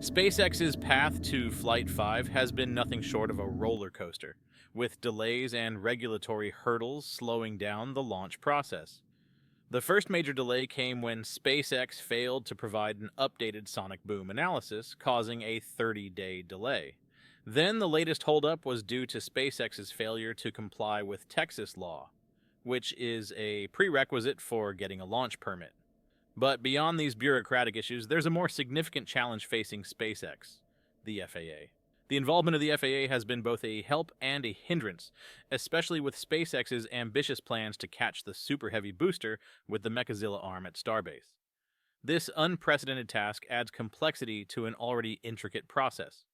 SpaceX's path to Flight 5 has been nothing short of a roller coaster, with delays and regulatory hurdles slowing down the launch process. The first major delay came when SpaceX failed to provide an updated sonic boom analysis, causing a 30-day delay. Then the latest holdup was due to SpaceX's failure to comply with Texas law, which is a prerequisite for getting a launch permit. But beyond these bureaucratic issues, there's a more significant challenge facing SpaceX, the FAA. The involvement of the FAA has been both a help and a hindrance, especially with SpaceX's ambitious plans to catch the Super Heavy booster with the Mechazilla arm at Starbase. This unprecedented task adds complexity to an already intricate process,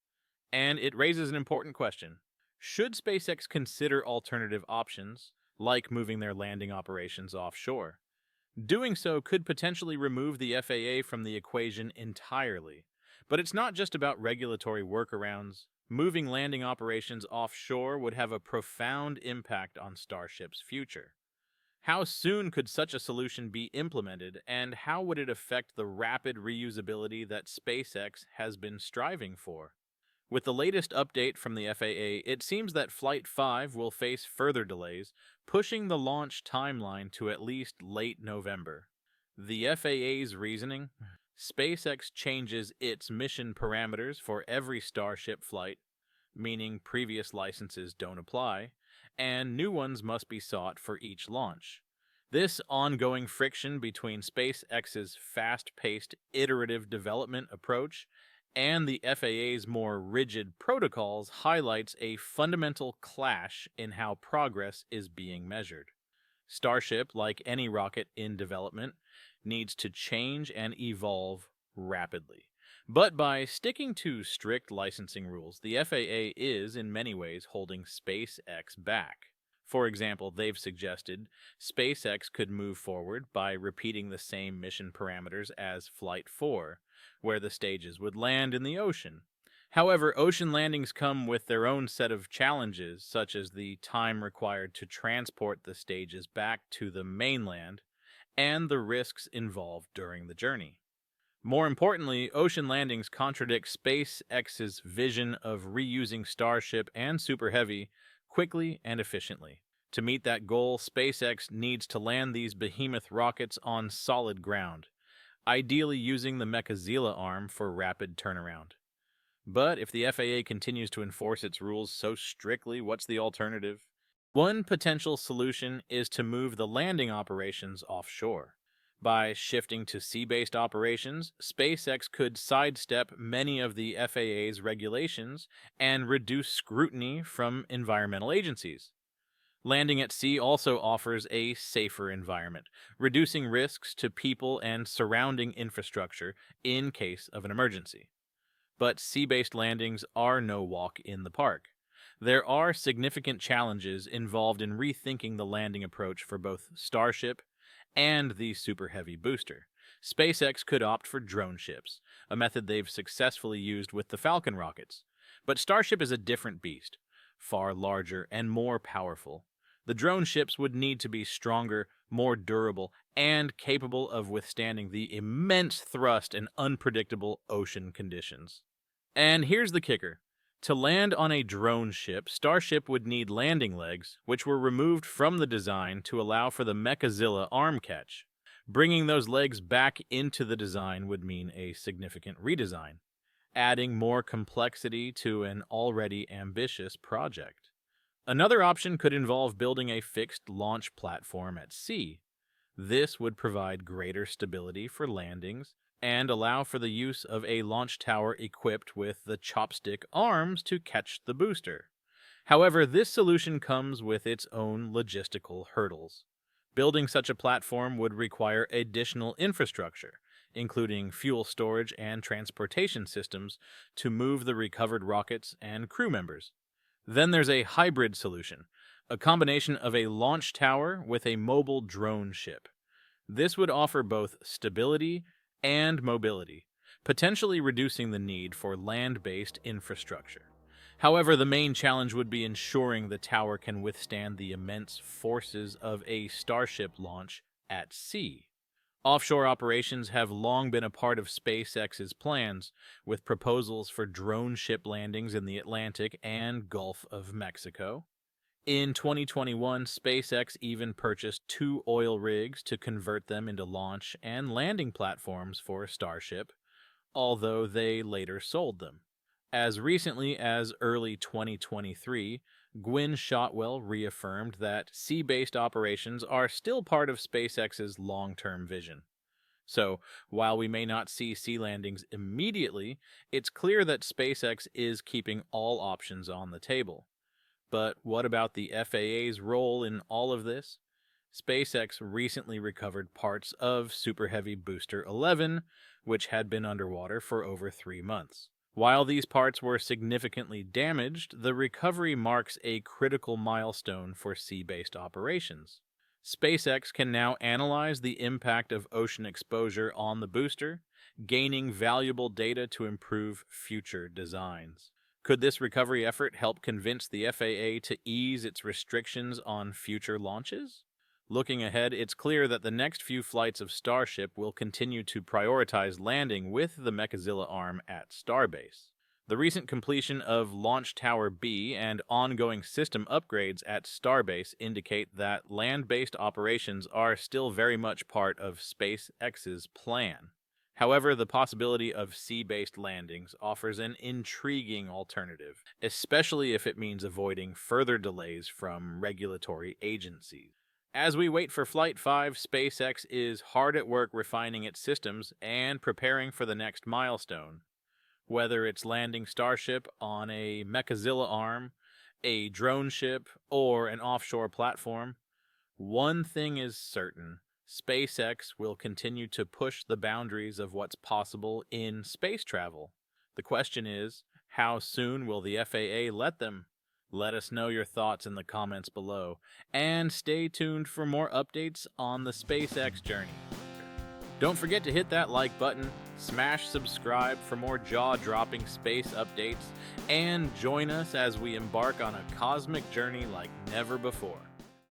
and it raises an important question. Should SpaceX consider alternative options, like moving their landing operations offshore? Doing so could potentially remove the FAA from the equation entirely. But it's not just about regulatory workarounds. Moving landing operations offshore would have a profound impact on Starship's future. How soon could such a solution be implemented, and how would it affect the rapid reusability that SpaceX has been striving for? With the latest update from the FAA, it seems that Flight 5 will face further delays, pushing the launch timeline to at least late November. The FAA's reasoning? SpaceX changes its mission parameters for every Starship flight, meaning previous licenses don't apply, and new ones must be sought for each launch. This ongoing friction between SpaceX's fast-paced, iterative development approach and the FAA's more rigid protocols highlights a fundamental clash in how progress is being measured. Starship, like any rocket in development, needs to change and evolve rapidly. But by sticking to strict licensing rules, the FAA is, in many ways, holding SpaceX back. For example, they've suggested SpaceX could move forward by repeating the same mission parameters as Flight 4, where the stages would land in the ocean. However, ocean landings come with their own set of challenges, such as the time required to transport the stages back to the mainland and the risks involved during the journey. More importantly, ocean landings contradict SpaceX's vision of reusing Starship and Super Heavy quickly and efficiently. To meet that goal, SpaceX needs to land these behemoth rockets on solid ground, ideally using the Mechazilla arm for rapid turnaround. But if the FAA continues to enforce its rules so strictly, what's the alternative? One potential solution is to move the landing operations offshore. By shifting to sea-based operations, SpaceX could sidestep many of the FAA's regulations and reduce scrutiny from environmental agencies. Landing at sea also offers a safer environment, reducing risks to people and surrounding infrastructure in case of an emergency. But sea-based landings are no walk in the park. There are significant challenges involved in rethinking the landing approach for both Starship and the Super Heavy booster. SpaceX could opt for drone ships, a method they've successfully used with the Falcon rockets. But Starship is a different beast, far larger and more powerful. The drone ships would need to be stronger, more durable, and capable of withstanding the immense thrust and unpredictable ocean conditions. And here's the kicker. To land on a drone ship, Starship would need landing legs, which were removed from the design to allow for the Mechazilla arm catch. Bringing those legs back into the design would mean a significant redesign, adding more complexity to an already ambitious project. Another option could involve building a fixed launch platform at sea. This would provide greater stability for landings and allow for the use of a launch tower equipped with the chopstick arms to catch the booster. However, this solution comes with its own logistical hurdles. Building such a platform would require additional infrastructure, including fuel storage and transportation systems to move the recovered rockets and crew members. Then there's a hybrid solution, a combination of a launch tower with a mobile drone ship. This would offer both stability and mobility, potentially reducing the need for land-based infrastructure. However, the main challenge would be ensuring the tower can withstand the immense forces of a Starship launch at sea. Offshore operations have long been a part of SpaceX's plans, with proposals for drone ship landings in the Atlantic and Gulf of Mexico. In 2021, SpaceX even purchased two oil rigs to convert them into launch and landing platforms for Starship, although they later sold them. As recently as early 2023, Gwynne Shotwell reaffirmed that sea-based operations are still part of SpaceX's long-term vision. So, while we may not see sea landings immediately, it's clear that SpaceX is keeping all options on the table. But what about the FAA's role in all of this? SpaceX recently recovered parts of Super Heavy Booster 11, which had been underwater for over 3 months. While these parts were significantly damaged, the recovery marks a critical milestone for sea-based operations. SpaceX can now analyze the impact of ocean exposure on the booster, gaining valuable data to improve future designs. Could this recovery effort help convince the FAA to ease its restrictions on future launches? Looking ahead, it's clear that the next few flights of Starship will continue to prioritize landing with the Mechazilla arm at Starbase. The recent completion of Launch Tower B and ongoing system upgrades at Starbase indicate that land-based operations are still very much part of SpaceX's plan. However, the possibility of sea-based landings offers an intriguing alternative, especially if it means avoiding further delays from regulatory agencies. As we wait for Flight 5, SpaceX is hard at work refining its systems and preparing for the next milestone. Whether it's landing Starship on a Mechazilla arm, a drone ship, or an offshore platform, one thing is certain: SpaceX will continue to push the boundaries of what's possible in space travel. The question is, how soon will the FAA let them? Let us know your thoughts in the comments below, and stay tuned for more updates on the SpaceX journey. Don't forget to hit that like button, smash subscribe for more jaw-dropping space updates, and join us as we embark on a cosmic journey like never before.